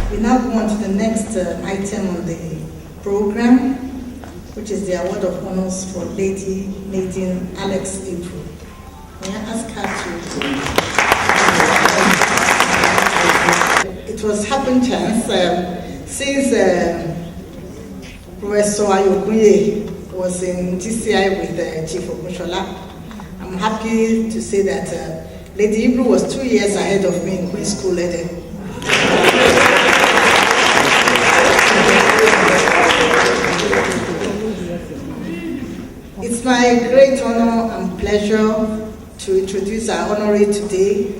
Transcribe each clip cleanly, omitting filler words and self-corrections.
We now go on to the next item on the program, which is the award of honors for Lady Maiden Alex Ibru. May I ask her to... It was happen chance since Professor Awokoya was in GCI with Chief Ogunshola. I'm happy to say that Lady Ibru was 2 years ahead of me in Queen's School Ede. It's my great honor and pleasure to introduce our honoree today,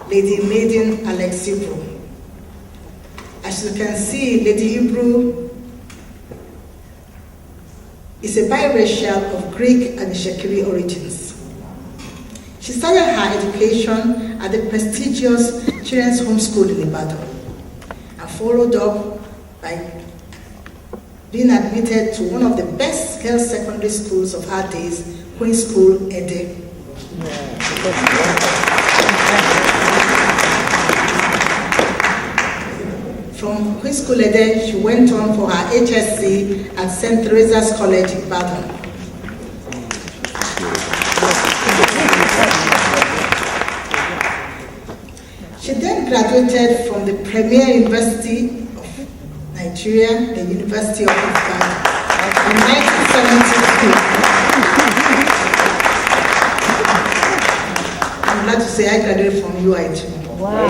Lady Maiden Alex Ibru. As you can see, Lady Ibru is a biracial of Greek and Shekiri origins. She started her education at the prestigious Children's Home School in Ibadan and followed up by being admitted to one of the best girls' secondary schools of her days, Queen's School, Ede. From Queen's School, Ede, she went on for her HSC at St. Teresa's College, Ibadan. She then graduated from the premier university of Nigeria, the University of Ibadan, in 1972. I'm glad to say I graduated from UI too. Wow.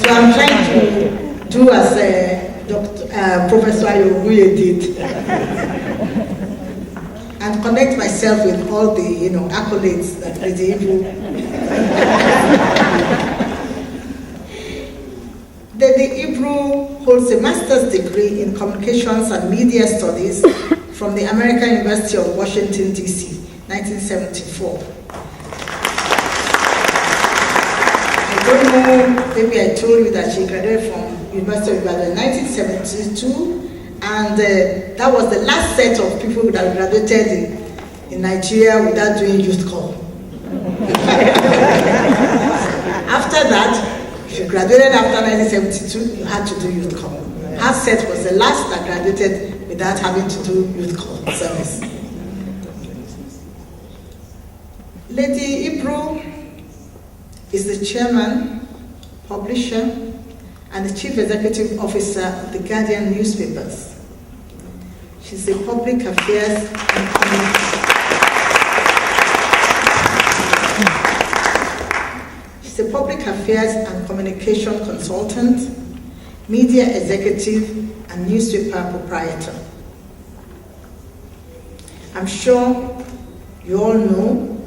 So I'm trying to do as Professor Awokoya did, and connect myself with all the accolades that Lady Ibru. Lady Ibru holds a master's degree in communications and media studies from the American University of Washington, D.C., 1974. I don't know, maybe I told you that she graduated from University of Ibadan in 1972, and that was the last set of people that graduated in Nigeria without doing youth corps. After that, if you graduated after 1972, you had to do youth corps. Her set was the last that graduated without having to do youth corps service. Lady Ibru is the chairman, publisher, and the chief executive officer of the Guardian newspapers. She's a public affairs and communication consultant, media executive, and newspaper proprietor. I'm sure you all know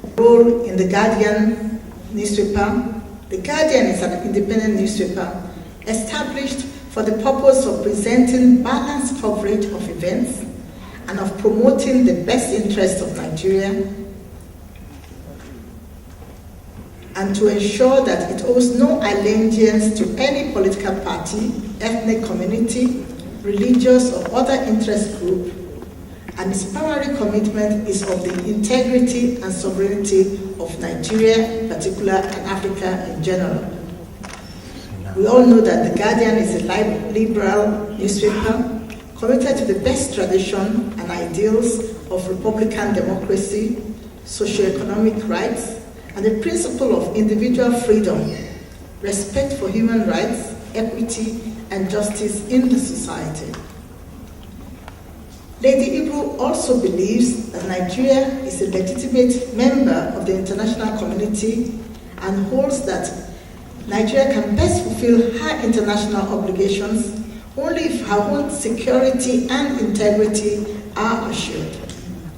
the role in the Guardian newspaper. The Guardian is an independent newspaper established for the purpose of presenting balanced coverage of events and of promoting the best interests of Nigeria, and to ensure that it owes no allegiance to any political party, ethnic community, religious or other interest group, and its primary commitment is of the integrity and sovereignty of Nigeria in particular and Africa in general. We all know that The Guardian is a liberal newspaper committed to the best tradition and ideals of republican democracy, socio-economic rights, and the principle of individual freedom, respect for human rights, equity, and justice in the society. Lady Ibru also believes that Nigeria is a legitimate member of the international community and holds that Nigeria can best fulfill her international obligations only if her own security and integrity are assured.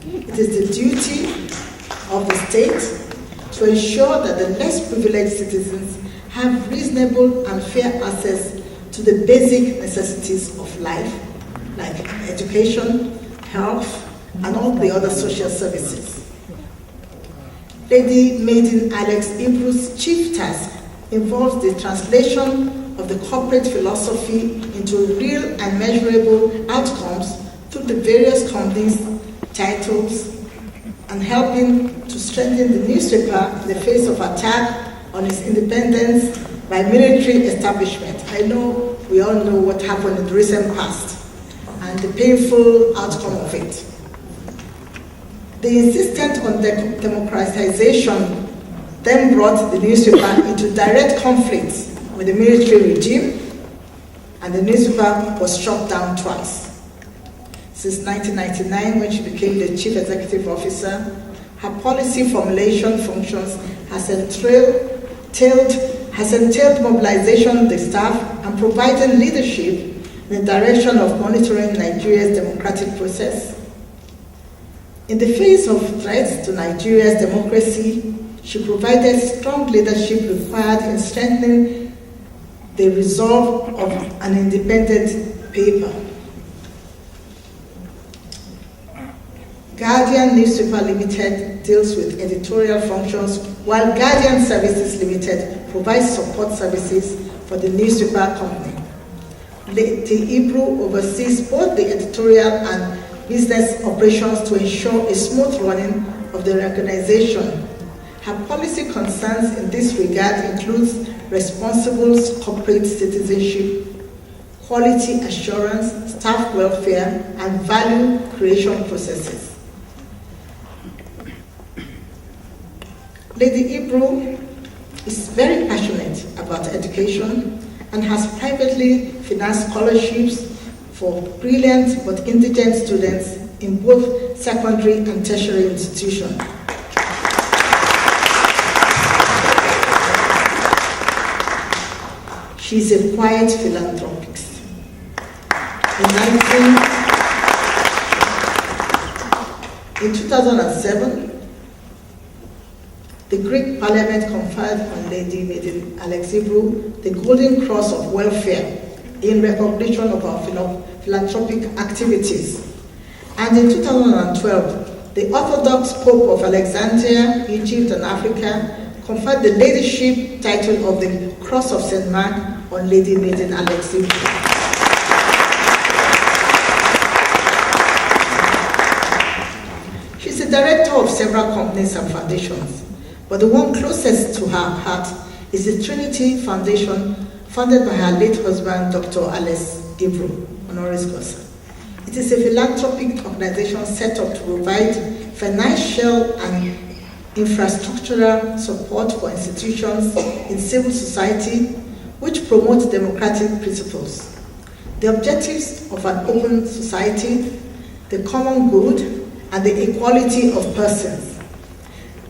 It is the duty of the state to ensure that the less privileged citizens have reasonable and fair access to the basic necessities of life, like education, health, and all the other social services. Lady Maiden Alex Ibru's chief task involves the translation of the corporate philosophy into real and measurable outcomes through the various companies, titles, and helping to strengthen the newspaper in the face of attack on its independence by military establishment. I know we all know what happened in the recent past and the painful outcome of it. The insistence on democratization then brought the newspaper into direct conflict with the military regime, and the newspaper was struck down twice. Since 1999, when she became the chief executive officer, her policy formulation functions has entailed mobilization of the staff and providing leadership in the direction of monitoring Nigeria's democratic process. In the face of threats to Nigeria's democracy, she provided strong leadership required in strengthening the resolve of an independent paper. Guardian Newspaper Limited deals with editorial functions, while Guardian Services Limited provides support services for the newspaper company. Lady Ibru oversees both the editorial and business operations to ensure a smooth running of the organization. Her policy concerns in this regard includes responsible corporate citizenship, quality assurance, staff welfare, and value creation processes. Lady Ibru is very passionate about education and has privately financed scholarships for brilliant but indigent students in both secondary and tertiary institutions. She is a quiet philanthropist. In 2007, the Greek Parliament conferred on Lady Maiden Alex Ibru the Golden Cross of Welfare in recognition of our philanthropic activities. And in 2012, the Orthodox Pope of Alexandria, Egypt and Africa conferred the leadership title of the Cross of St. Mark on Lady Maiden Alex Ibru. She's the director of several companies and foundations, but the one closest to her heart is the Trinity Foundation, founded by her late husband, Dr. Alex Ibru, honoris causa. It is a philanthropic organization set up to provide financial and infrastructural support for institutions in civil society which promote democratic principles, the objectives of an open society, the common good, and the equality of persons.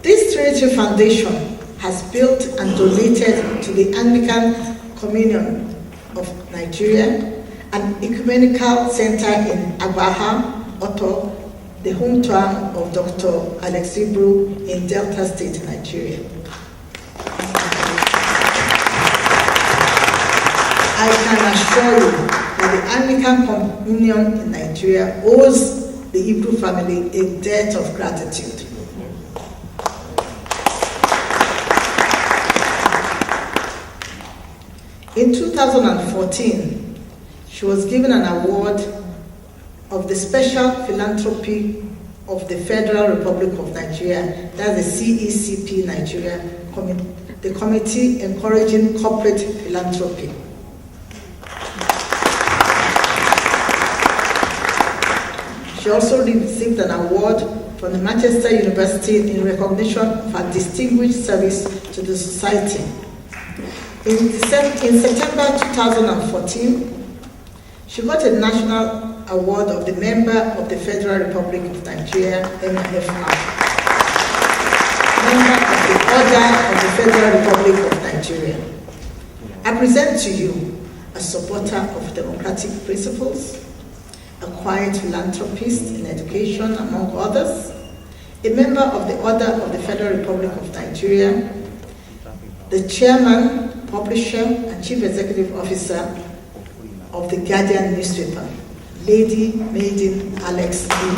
This Trinity Foundation has built and donated to the Anglican Communion of Nigeria, an ecumenical center in Agbaha, Oto, the hometown of Dr. Alex Ibru in Delta State, Nigeria. I can assure you that the Anglican Communion in Nigeria owes the Ibru family a debt of gratitude. In 2014, she was given an award of the Special Philanthropy of the Federal Republic of Nigeria, that's the CECP Nigeria, the Committee Encouraging Corporate Philanthropy. She also received an award from the Manchester University in recognition of her distinguished service to the society. In September 2014, she got a national award of the Member of the Federal Republic of Nigeria, MFR, Member of the Order of the Federal Republic of Nigeria. I present to you a supporter of democratic principles, a quiet philanthropist in education, among others, a member of the Order of the Federal Republic of Nigeria, the chairman, publisher, and chief executive officer of the Guardian newspaper, Lady Maiden Alex Ibru.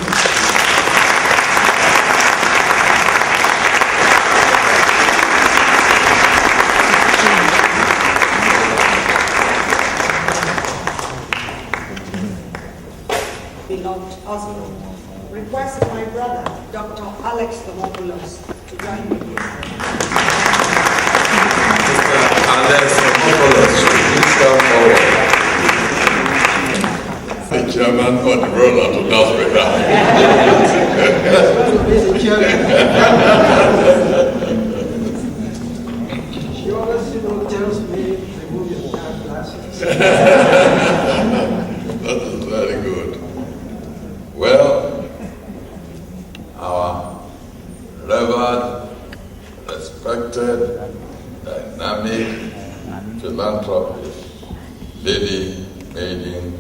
Beloved husband, request my brother, Dr. Alex Ibru, to join me here. Mr. Alex She always, tells me, remove your dark glasses. That is very good. Well, our revered, respected, dynamic philanthropist, Lady Maiden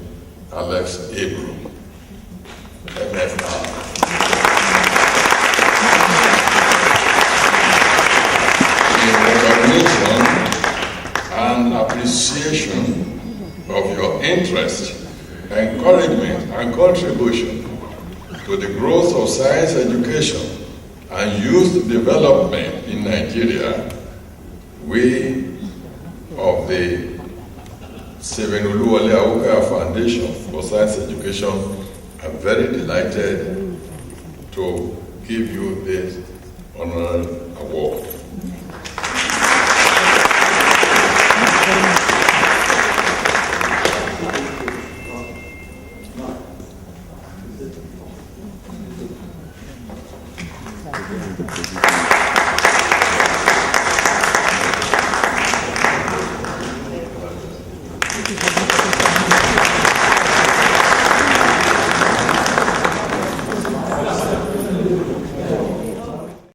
Alex Ibru. In recognition and appreciation of your interest, encouragement, and contribution to the growth of science education and youth development in Nigeria, we of the Oluwole Awokoya Foundation for Science Education are very delighted to give you this honorary award.